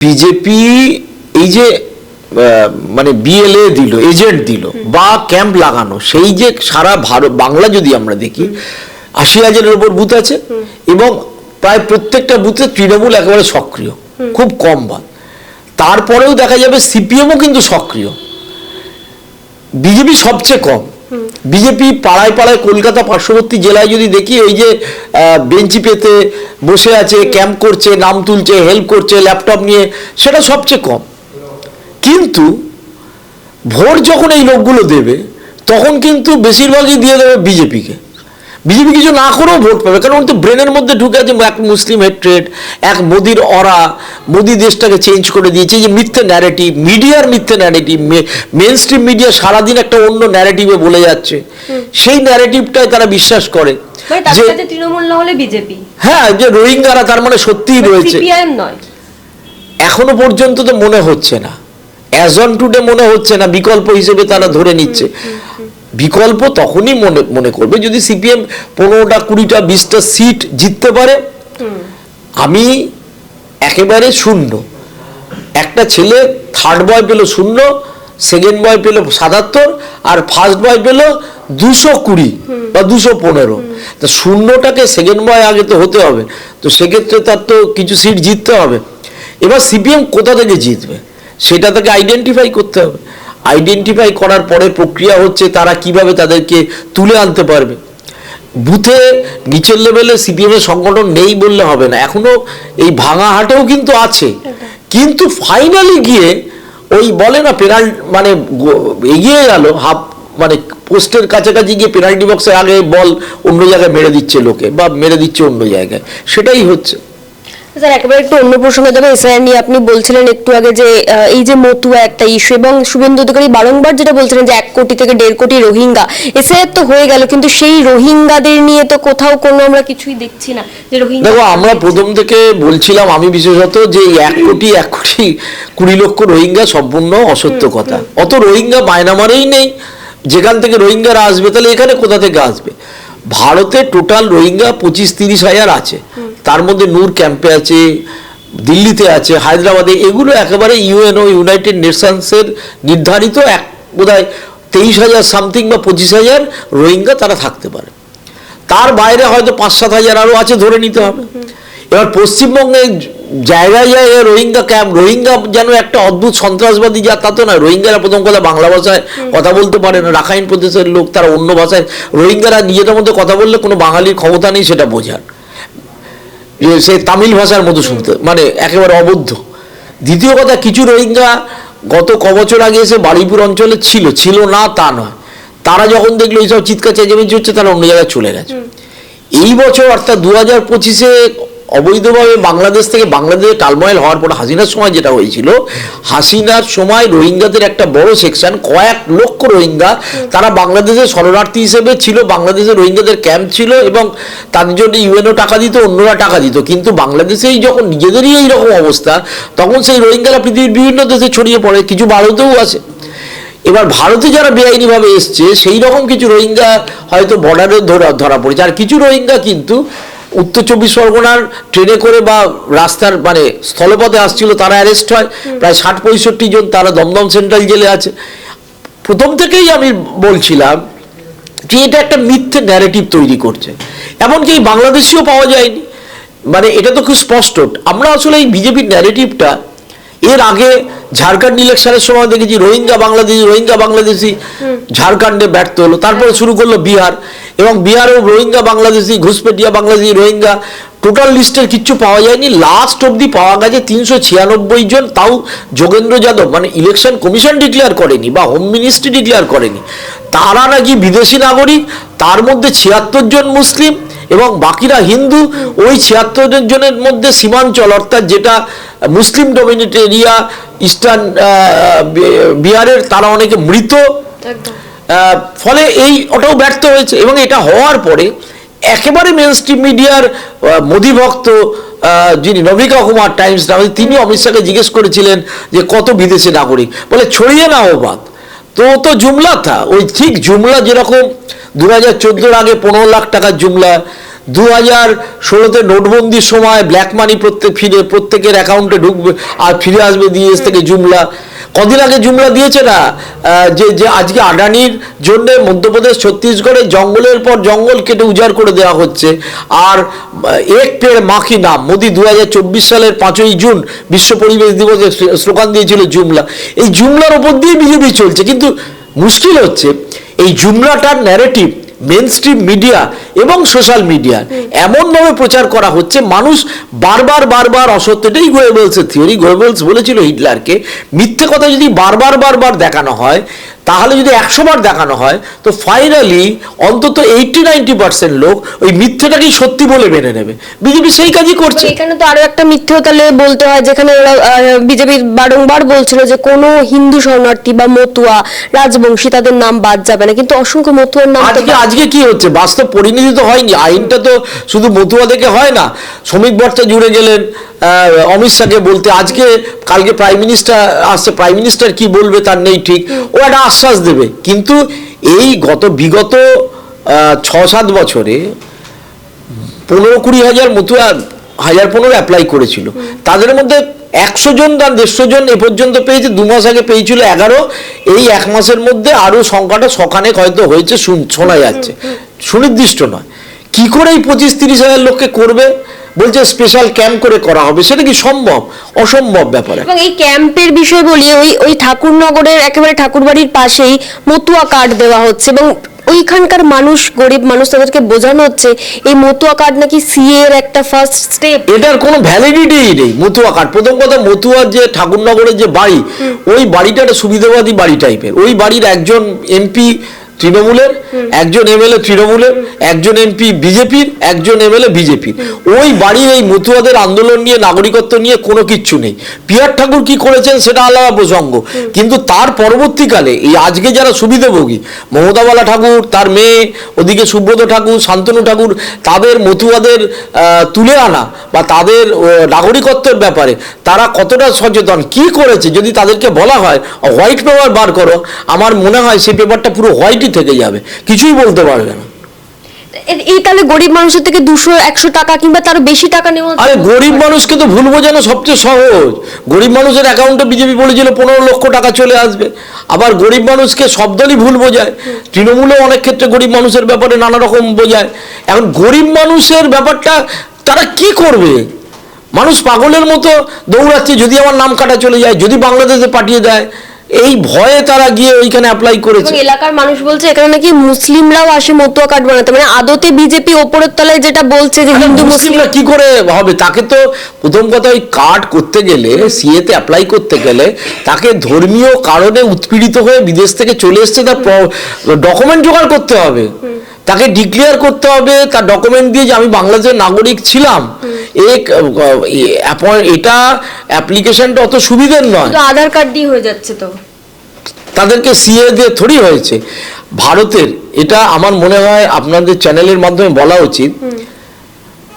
BJP এই যে মানে বিএলএ দিল, এজেন্ট দিল বা ক্যাম্প লাগানো, সেই যে সারা ভারত বাংলা যদি আমরা দেখি ৮০,০০০-এর উপর বুথ আছে এবং প্রায় প্রত্যেকটা বুথে তৃণমূল একেবারে সক্রিয়, খুব কম বাদ। তারপরেও দেখা যাবে সিপিএমও কিন্তু সক্রিয়, বিজেপি সবচেয়ে কম। বিজেপি পাড়ায় পাড়ায় কলকাতা পার্শ্ববর্তী জেলায় যদি দেখি, ওই যে বেঞ্চি পেতে বসে আছে, ক্যাম্প করছে, নাম তুলছে, হেল্প করছে ল্যাপটপ নিয়ে, সেটা সবচেয়ে কম। কিন্তু ভোট যখন এই লোকগুলো দেবে তখন কিন্তু বেশিরভাগই দিয়ে দেবে বিজেপিকে। বিজেপি কিছু না করেও ভোট পাবে, কারণ তো ব্রেনের মধ্যে ঢুকে আছে এক মুসলিম হেট্রেড, এক মোদির অরা, মোদি দেশটাকে চেঞ্জ করে দিয়েছে। যে মিথ্যে ন্যারেটিভ, মিডিয়ার মিথ্যে ন্যারেটিভ, মেন স্ট্রিম মিডিয়া সারাদিন একটা অন্য ন্যারেটিভে বলে যাচ্ছে, সেই ন্যারেটিভটাই তারা বিশ্বাস করে যে তৃণমূল না হলে বিজেপি, হ্যাঁ, যে রোহিঙ্গারা তার মানে সত্যিই রয়েছে। এখনো পর্যন্ত তো মনে হচ্ছে না, অ্যাজ অন টুডে মনে হচ্ছে না, বিকল্প হিসেবে তারা ধরে নিচ্ছে। বিকল্প তখনই মনে করবে যদি সিপিএম 15টা 20টা 20টা সিট জিততে পারে। আমি একেবারে শূন্য, একটা ছেলে থার্ড বয় পেল 0, সেকেন্ড বয় পেল 77 আর ফার্স্ট বয় পেল 220 বা 215। তা শূন্যটাকে সেকেন্ড বয় আগে তো হতে হবে, তো সেক্ষেত্রে তার তো কিছু সিট জিততে হবে। এবার সিপিএম কোথা থেকে জিতবে সেটা তাকে আইডেন্টিফাই করতে হবে। আইডেন্টিফাই করার পরে প্রক্রিয়া হচ্ছে তারা কিভাবে তাদেরকে তুলে আনতে পারবে। বুথে নিচের লেভেলে সিপিএম এর সংগঠন নেই বললে হবে না, এখনো এই ভাঙা হাটেও কিন্তু আছে। কিন্তু ফাইনালি গিয়ে ওই বলে না পেনাল্টি, মানে এগিয়ে গেল হাফ, মানে পোস্টের কাছাকাছি গিয়ে পেনাল্টি বক্সের আগে বল অন্য জায়গায় মেরে দিচ্ছে লোকে, বা মেরে দিচ্ছে অন্য জায়গায়, সেটাই হচ্ছে। স্যার একেবারে একটু অন্য প্রসঙ্গে যাবে, এসআইআর নিয়ে আপনি বলছিলেন একটু আগে যে এই যে মতুয়া একটা ইস্যু, এবং শুভেন্দু অধিকারী বারংবার যেটা বলছিলেন যে 1 কোটি থেকে 1.5 কোটি রোহিঙ্গা, এসআইআর তো হয়ে গেল, কিন্তু সেই রোহিঙ্গাদের নিয়ে তো কোথাও কোনো আমরা কিছুই দেখছি না যে রোহিঙ্গা। দেখো, আমরা প্রথম থেকে বলছিলাম, আমি বিশেষত, যে 1 কোটি 20 লক্ষ রোহিঙ্গা সম্পূর্ণ অসত্য কথা। অত রোহিঙ্গা মায়ানমারেই নেই, যেখান থেকে রোহিঙ্গারা আসবে তাহলে এখানে কোথা থেকে আসবে? ভারতে টোটাল রোহিঙ্গা 25-30 হাজার আছে, তার মধ্যে নূর ক্যাম্পে আছে, দিল্লিতে আছে, হায়দ্রাবাদে, এগুলো একেবারে ইউএনও, ইউনাইটেড নেশনসের নির্ধারিত বোধহয় 23,000 সামথিং বা 25,000 রোহিঙ্গা তারা থাকতে পারে। তার বাইরে হয়তো 5-7 হাজার আরও আছে ধরে নিতে হবে। এবার পশ্চিমবঙ্গে জায়গায় জায়গায় রোহিঙ্গা ক্যাম্প। রোহিঙ্গা যেন একটা অদ্ভুত সন্ত্রাসবাদী যা, তা তো না। রোহিঙ্গারা প্রথম কথা বাংলা ভাষায় কথা বলতে পারে না, রাখাইন প্রদেশের লোক, তারা অন্য ভাষায়। রোহিঙ্গারা নিজেদের মধ্যে কথা বললে কোনো বাঙালির ক্ষমতা নেই সেটা বোঝার, সে তামিল ভাষার মতো শুনতে, মানে একেবারে অবদ্ধ। দ্বিতীয় কথা, কিছু রোহিঙ্গা গত কবছর আগে এসে বারুইপুর অঞ্চলে ছিল না তা নয়, তারা যখন দেখলো এইসব চিৎকার চেঁচামেচি হচ্ছে তারা অন্য জায়গায় চলে গেছে। এই বছর অর্থাৎ 2025-এ অবৈধভাবে বাংলাদেশ থেকে বাংলাদেশে টালময়েল হওয়ার পর হাসিনার সময় যেটা হয়েছিল, হাসিনার সময় রোহিঙ্গাদের একটা বড় সেকশন, কয়েক লক্ষ রোহিঙ্গা, তারা বাংলাদেশের শরণার্থী হিসেবে ছিল, বাংলাদেশের রোহিঙ্গাদের ক্যাম্প ছিল এবং তাদের জন্য ইউএনও টাকা দিত, অন্যরা টাকা দিত। কিন্তু বাংলাদেশেই যখন নিজেদেরই এইরকম অবস্থা, তখন সেই রোহিঙ্গারা পৃথিবীর বিভিন্ন দেশে ছড়িয়ে পড়ে, কিছু ভারতেও আছে। এবার ভারতে যারা বেআইনিভাবে এসছে সেই রকম কিছু রোহিঙ্গা হয়তো বর্ডারে ধরা পড়েছে, আর কিছু রোহিঙ্গা কিন্তু উত্তর 24 পরগনার ট্রেনে করে বা রাস্তার মানে স্থলপথে আসছিল, তারা অ্যারেস্ট হয় প্রায় 60-65 জন, তারা দমদম সেন্ট্রাল জেলে আছে। প্রথম থেকেই আমি বলছিলাম যে এটা একটা মিথ্যে ন্যারেটিভ তৈরি করছে, এমনকি বাংলাদেশিও পাওয়া যায়নি, মানে এটা তো খুব স্পষ্ট। আমরা আসলে এই বিজেপির ন্যারেটিভটা এর আগে ঝাড়খণ্ড ইলেকশনের সময় দেখেছি রোহিঙ্গা বাংলাদেশি, ঝাড়খণ্ডে ব্যর্থ হলো, তারপরে শুরু করলো বিহার, এবং বিহারেও রোহিঙ্গা বাংলাদেশি, ঘুষপেটিয়া বাংলাদেশি, রোহিঙ্গা, টোটাল লিস্টের কিচ্ছু পাওয়া যায়নি। লাস্ট অবধি পাওয়া গেছে 396 জন, তাও যোগেন্দ্র যাদব, মানে ইলেকশন কমিশন ডিক্লেয়ার করেনি বা হোম মিনিস্ট্রি ডিক্লেয়ার করেনি, তারা নাকি বিদেশি নাগরিক, তার মধ্যে 76 জন মুসলিম এবং বাকিরা হিন্দু। ওই 76 জনের মধ্যে সীমাঞ্চল, অর্থাৎ যেটা মুসলিম ডমিনেটেড এরিয়া ইস্টার্ন বিহারের, তারা অনেকে মৃত। ফলে ওটাও ব্যর্থ হয়েছে। এবং এটা হওয়ার পরে একেবারে মেন স্ট্রিম মিডিয়ার মোদি ভক্ত যিনি নভিকা কুমার টাইমস নামে, তিনি অমিত শাহকে জিজ্ঞেস করেছিলেন যে কত বিদেশি নাগরিক, বলে ছড়িয়ে না ও বাদ, তো জুমলা থা। ওই ঠিক জুমলা যেরকম 2014-এর আগে 15 লাখ টাকার জুমলা, 2016-তে নোটবন্দির সময় ব্ল্যাক মানি প্রত্যেকের অ্যাকাউন্টে ঢুকবে আর ফিরে আসবে ডিএস থেকে জুমলা। কদিন আগে জুমলা দিয়েছে না যে আজকে আডানির জন্য মধ্যপ্রদেশ ছত্তিশগড়ে জঙ্গলের পর জঙ্গল কেটে উজাড় করে দেওয়া হচ্ছে। আর এক পেড় মা কি নাম, মোদি 2024 সালের 5ই জুন বিশ্ব পরিবেশ দিবসে স্লোগান দিয়েছিল জুমলা। এই জুমলার ওপর দিয়ে বিজেপি চলছে, কিন্তু মুশকিল হচ্ছে এই জুমলাটার ন্যারেটিভ মেন স্ট্রিম মিডিয়া এবং সোশ্যাল মিডিয়া এমনভাবে প্রচার করা হচ্ছে, মানুষ বারবার অসত্য। এটাই গোয়েবেলসের থিওরি। গোয়েবেলস বলেছিল হিটলারকে, মিথ্যে কথা যদি বারবার দেখানো হয়, তাহলে যদি 100 বার দেখানো হয়, তো ফাইনালি অন্তত 80-90% লোক ওই মিথ্যেটাকেই সত্যি বলে মেনে নেবে। বিজেপি সেই কাজই করছে। এখানে তো আরো একটা মিথ্যেও তাহলে বলতে হয়, যেখানে ওরা বিজেপি বারংবার বলছিল যে কোনো হিন্দু শরণার্থী বা মতুয়া রাজবংশী তাদের নাম বাদ যাবে না, কিন্তু অসংখ্য মতুয়ার নাম আজকে কি হচ্ছে, বাস্তব পরিণতি তো হয়নি। আইনটা তো শুধু মতুয়া থেকে হয় না। শ্রমিক ভট্টাচার্য জুড়ে গেলেন অমিত শাহকে বলতে, আজকে কালকে প্রাইম মিনিস্টার আসছে, প্রাইম মিনিস্টার কি বলবে তার নেই ঠিক, ও একটা আশ্বাস দেবে। কিন্তু এই বিগত 6-7 বছরে 15-20 হাজার মতুয়া 1015 অ্যাপ্লাই করেছিল, তাদের মধ্যে 100 জন বা 150 জন এ পর্যন্ত পেয়েছে। 2 মাস আগে পেয়েছিল 11, এই 1 মাসের মধ্যে আরো সংখ্যাটা শখানেক হয়তো হয়েছে, শোনা যাচ্ছে, সুনির্দিষ্ট নয়। কি করে এই 25-30 হাজার লোককে করবে? বলছে স্পেশাল ক্যাম্প করে করা হবে। সেটা কি সম্ভব? অসম্ভব ব্যাপার। এবং এই ক্যাম্পের বিষয় বলি, ওই ঠাকুরনগরের একেবারে ঠাকুরবাড়ির পাশেই মতুয়া কার্ড দেওয়া হচ্ছে, এবং ওইখানকার মানুষ, গরিব মানুষ, তাদেরকে বোঝানো হচ্ছে এই মতুয়া কার্ড নাকি সিএ এর একটা ফার্স্ট স্টেপ। এটার কোনো ভ্যালিডিটি নেই মতুয়া কার্ড। প্রথম কথা, মতুয়ার যে ঠাকুরনগরের যে বাড়ি, ওই বাড়িটা একটা সুবিধাবাদী বাড়ি টাইপের। ওই বাড়ির একজন এমপি তৃণমূলের, একজন এমএলএ তৃণমূলের, একজন এমপি বিজেপির, একজন এমএলএ বিজেপির। ওই বাড়ির এই মতুয়াদের আন্দোলন নিয়ে, নাগরিকত্ব নিয়ে কোনো কিচ্ছু নেই। পিয়ার ঠাকুর কি করেছেন সেটা আলাদা প্রসঙ্গ, কিন্তু তার পরবর্তীকালে এই আজকে যারা সুবিধাভোগী, মমতা বালা ঠাকুর, তার মেয়ে, ওদিকে সুব্রত ঠাকুর, শান্তনু ঠাকুর, তাদের মতুয়াদের তুলে আনা বা তাদের নাগরিকত্বের ব্যাপারে তারা কতটা সচেতন, কি করেছে যদি তাদেরকে বলা হয় হোয়াইট পেপার বার করো, আমার মনে হয় সেই পেপারটা পুরো হোয়াইটই থেকে যাবে, কিছুই বলতে পারবে না। এই তাহলে গরিব মানুষের থেকে 200-100 টাকা কিংবা তার বেশি টাকা নেওয়া। আরে গরিব মানুষকে তো ভুল বোঝানো সবচেয়ে সহজ। গরিব মানুষের অ্যাকাউন্টে বিজেপি বলেছিল 15 লক্ষ টাকা চলে আসবে। আবার গরিব মানুষকে সব দলই ভুল বোঝায়। তৃণমূলও অনেক ক্ষেত্রে গরিব মানুষের ব্যাপারে নানা রকম বোঝায়। এখন গরিব মানুষের ব্যাপারটা তারা কি করবে? মানুষ পাগলের মতো দৌড়াচ্ছে, যদি আমার নাম কাটা চলে যায়, যদি বাংলাদেশে পাঠিয়ে দেয়, এই ভয়ে তারা গিয়ে ওইখানে অ্যাপ্লাই করেছে। এলাকার মানুষ বলছে এখানে নাকি মুসলিমরাও আসে মতুয়া কার্ড বানাতে, মানে আদতে বিজেপি ওপরের তলায় যেটা বলছে যে হিন্দু মুসলিমরা কি করে হবে? তাকে তো প্রথম কথা ওই কার্ড করতে গেলে, সিএতে অ্যাপ্লাই করতে গেলে তাকে ধর্মীয় কারণে উৎপীড়িত হয়ে বিদেশ থেকে চলে এসছে, তার ডকুমেন্ট জোগাড় করতে হবে, তাকে ডিক্লেয়ার করতে হবে তার ডকুমেন্ট দিয়ে যে আমি বাংলাদেশের নাগরিক ছিলাম। এটা অ্যাপ্লিকেশনটা অত সুবিধের নয়, আধার কার্ড দিয়ে হয়ে যাচ্ছে। তো তাদেরকে সিএ দিয়ে থোড়ি হয়েছে। ভারতের, এটা আমার মনে হয় আপনাদের চ্যানেলের মাধ্যমে বলা উচিত,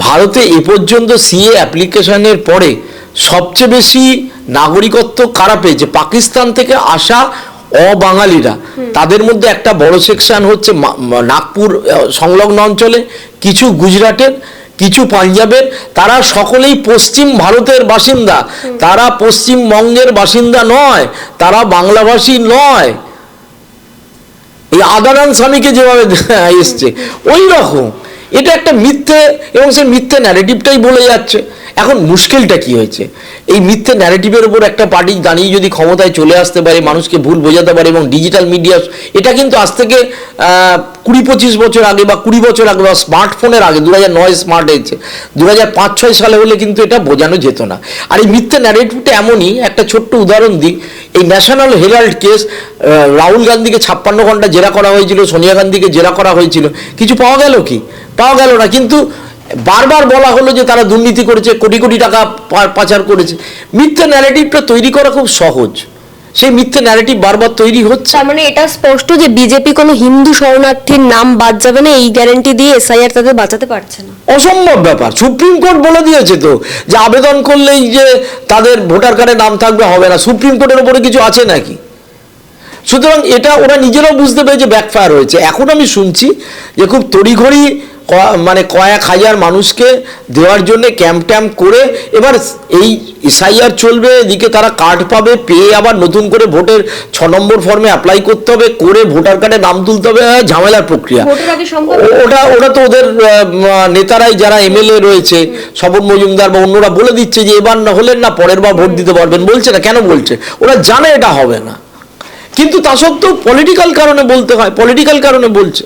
ভারতে এ পর্যন্ত সিএ অ্যাপ্লিকেশনের পরে সবচেয়ে বেশি নাগরিকত্ব কারা পেয়েছে? পাকিস্তান থেকে আসা অবাঙালিরা। তাদের মধ্যে একটা বড় সেকশন হচ্ছে নাগপুর সংলগ্ন অঞ্চলে, কিছু গুজরাটের, কিছু পাঞ্জাবের। তারা সকলেই পশ্চিম ভারতের বাসিন্দা, তারা পশ্চিমবঙ্গের বাসিন্দা নয়, তারা বাংলাভাষী নয়। এই আদারান স্বামীকে যেভাবে এসছে ওই রকম, এটা একটা মিথ্যে, এবং সেই মিথ্যে ন্যারেটিভটাই বলে যাচ্ছে। এখন মুশকিলটা কি হয়েছে, এই মিথ্যে ন্যারেটিভের উপর একটা পার্টি দাঁড়িয়ে যদি ক্ষমতায় চলে আসতে পারে, মানুষকে ভুল বোঝাতে পারে, এবং ডিজিটাল মিডিয়া, এটা কিন্তু আজ থেকে 20-25 বছর আগে বা 20 বছর আগে বা স্মার্টফোনের আগে, 2009 স্মার্ট হয়েছে, 2005-6 সালে হলে কিন্তু এটা বোঝানো যেত না। আর এই মিথ্যে ন্যারেটিভটা এমনই, একটা ছোট্ট উদাহরণ দিই, এই ন্যাশনাল হেরাল্ড কেস, রাহুল গান্ধীকে 56 ঘন্টা জেরা করা হয়েছিল, সোনিয়া গান্ধীকে জেরা করা হয়েছিল, কিছু পাওয়া গেল কি? পাওয়া গেল না। কিন্তু বারবার বলা হলো যে তারা দুর্নীতি করেছে, কোটি কোটি টাকা পাচার করেছে। মিথ্যে ন্যারেটিভটা তৈরি করা খুব সহজ, সেই মিথ্যে ন্যারেটিভ বারবার তৈরি হচ্ছে। তার মানে এটা স্পষ্ট যে বিজেপি কোনো হিন্দু শরণার্থীর নাম বাদ যাবে না, এই গ্যারান্টি দিয়ে এসআইআর তাদের বাঁচাতে পারছে না। অসম্ভব ব্যাপার। সুপ্রিম কোর্ট বলে দিয়েছে তো যে আবেদন করলেই যে তাদের ভোটার কার্ডে নাম থাকবে, হবে না। সুপ্রিম কোর্টের উপরে কিছু আছে নাকি? সুতরাং এটা ওরা নিজেরাও বুঝতে পেরেছে ব্যাকফায়ার হয়েছে। এখন আমি শুনছি যে খুব তড়িঘড়ি মানে কয়েক হাজার মানুষকে দেওয়ার জন্য ক্যাম্প ট্যাম্প করে এবার এই এসআইআর চলবে, এদিকে তারা কার্ড পাবে, পেয়ে আবার নতুন করে ভোটের 6 নম্বর ফর্মে অ্যাপ্লাই করতে হবে, করে ভোটার কার্ডে নাম তুলতে হবে, ঝামেলার প্রক্রিয়া। ভোটের আগে সম্ভব? ওটা তো ওদের নেতারাই যারা এমএলএ রয়েছে, স্বপন মজুমদার বা অন্যরা বলে দিচ্ছে যে এবার না হলেন না পরের বার ভোট দিতে পারবেন, বলছে না কেন বলছে? ওরা জানে এটা হবে না, কিন্তু তা সত্ত্বেও পলিটিক্যাল কারণে বলতে হয়, পলিটিক্যাল কারণে বলছে।